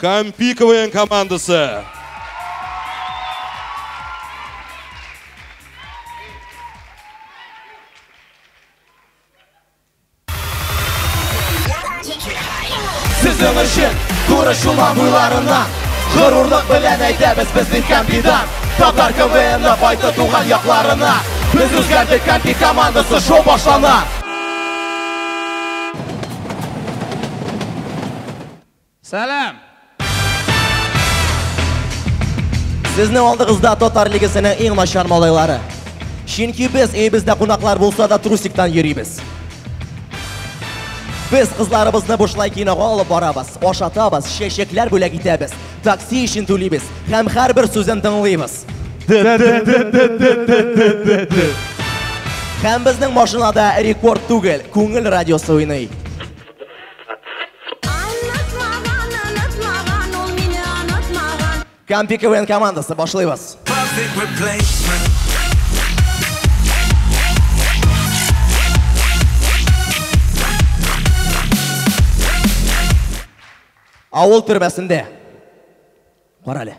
Кампи КВН командасы. Sizin için kuruşulan boylarına Gururluk bilen eydemiz bizlik Kampi'dan Taplar KVN'le fayda tuğan yaklarına Biz özgerdik Kampi komandası şov başlanar Selam. Sizni oldığınızda Totar Ligisi'nin en naşar malayları Çünkü biz evimizde konaklar bulsa da trusikten yürüyüz Biz kızlarımızı boşlay kinoga alıp barabız, oşatabız, şeşekler bölek itebіз, taksi işin tüleybiz, hem her bir sözün dinleybiz. Hem bizning maşinada rekord tugel, ko'ngil radiosi oynay. Kampi KVN komandasi boshlaymiz. Avul türbəsində. Qarali,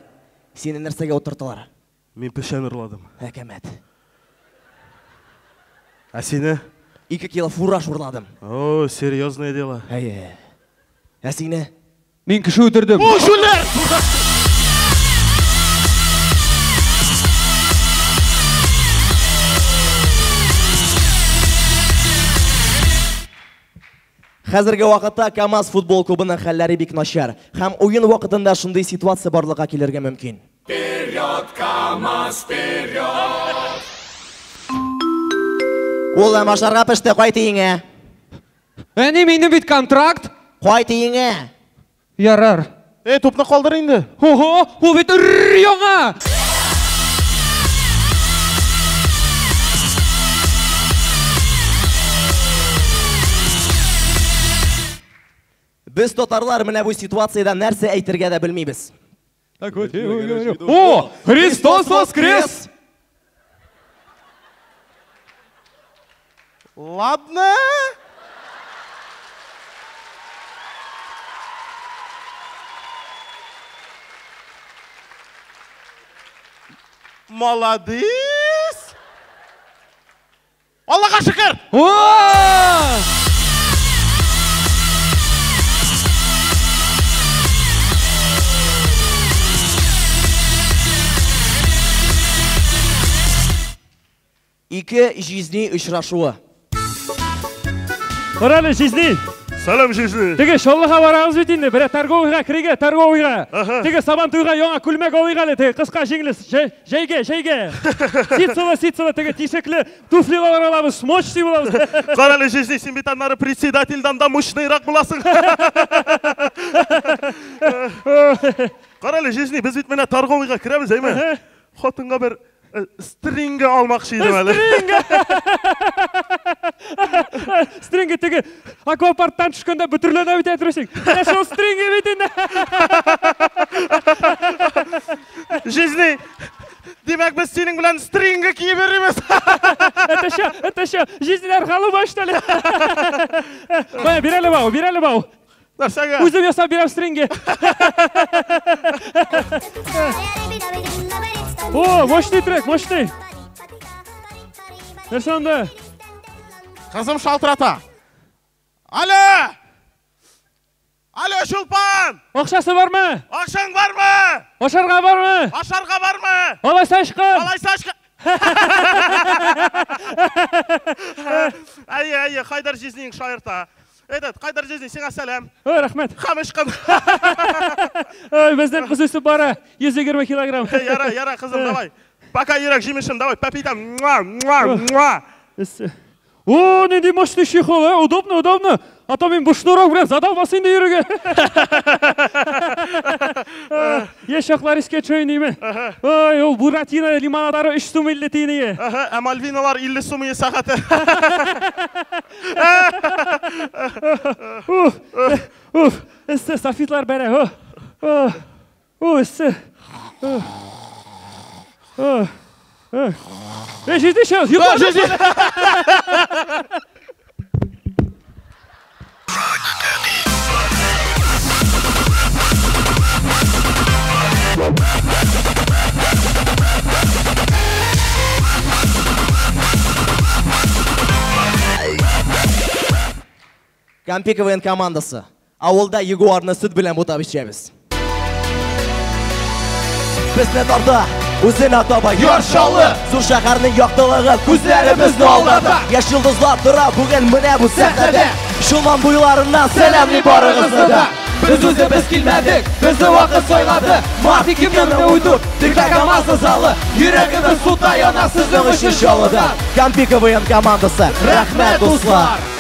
seni нәрсеге отыртылар? Мен пешен ұрладым. Әкәмәт. А сені? 2 кило фураж ұрладым. О, серьезное дело. Әйе. А сені? Мен кіші өтірдім. О, шулер! Хәзерге вакытта КамАЗ футбол клубының хәлләре бик начар. Һәм уен вакытында шундый ситуация барлыкка килергә мөмкин. Вперед, КамАЗ, вперед! Улым, ашарга пеште, кай тиеңә? Әне мине бит контракт. Кай тиеңә? Ярар. Топны калдыр инде. Ого, ул бит яңа. Biz татарлар менә бу ситуациядә нәрсә әйтергә дә белмибез. О, Христос воскрес! Ладно. Молодец. Аллаға шүкір. Ике жизни очрашуы. Қаралы, жизни. Салам, жизни. Теге шоллыға барамыз бит инде, бір торговыйға кіреге, торговыйға. Теге сабан туйға яңа күлмәк алыйға ле, теге қысқа жеңіліс, жейге. Ситсылы, теге тишеклі туфлилар аламыз, мощный боламыз. Қаралы, жизни, сен бит аннары председательдан да мощныйрақ боласың. Қаралы, жизни, біз бит менә торговыйға кіреміз, әйме? Хотынға бір стрингі алмақшы едім әлі. Стрингі теге аквапарктан түшкенде бүтірлені өте әтіресің. Сол стрингі бетінде. Жизни, демек біз сенің білән стрингі кие береміз. Әтәші, жизнилер қалы башталы. Берәлі бау. Нәрсәге? Өзім ясап берем стрингі. О, мощный трек, мощный. Нәрсе онда? Қызым шалтырата. Алло, Шулпан! Ақшасы бар ма? Ақшаң бар ма? Ашарға бар ма? Ашарға бар ма? Алай сашқын. Әйе, қайдар жизнің шайырта. Қайдар жизнің, сеңа сәлем. Рахмет. Қамышқын. Бізден қыз өсіп бара, 120 килограмм. Яра, қызым, давай. Пока ерек жемешін, давай, папитам. О, не дей мощный чехол, удобно. А то мен бұл шнурок білем, задалбасың да еруге. Еш шақлар іске чойын деймін. Ой, ол буратино лимонадары 3 сум 50 тиінеге. Амальвиналар 50 сум ие сағаты. Үсті, софитлар бәрі. Үсті. Жизни шел, жизни. Кампи КВН командасы. Ауылда ягуарны сүт белән бутап ичәбез. Безне тарда, үзенә таба яршалы. Зур шәһәрнең яктылыгы күзләребезне алдата. Яш йолдызлар тора бүген менә бу сәхнәдә. Шулман буйларыннан сәламли барыгызны да. Biz үзебез килмәдек, безне вакыт сайлады. Март 2000-не уйдык, тиркә КамАЗ залы. Йөрәгебез сута яна сезнең өчен чалыда. Кампи КВН командасы, рәхмәт дуслар.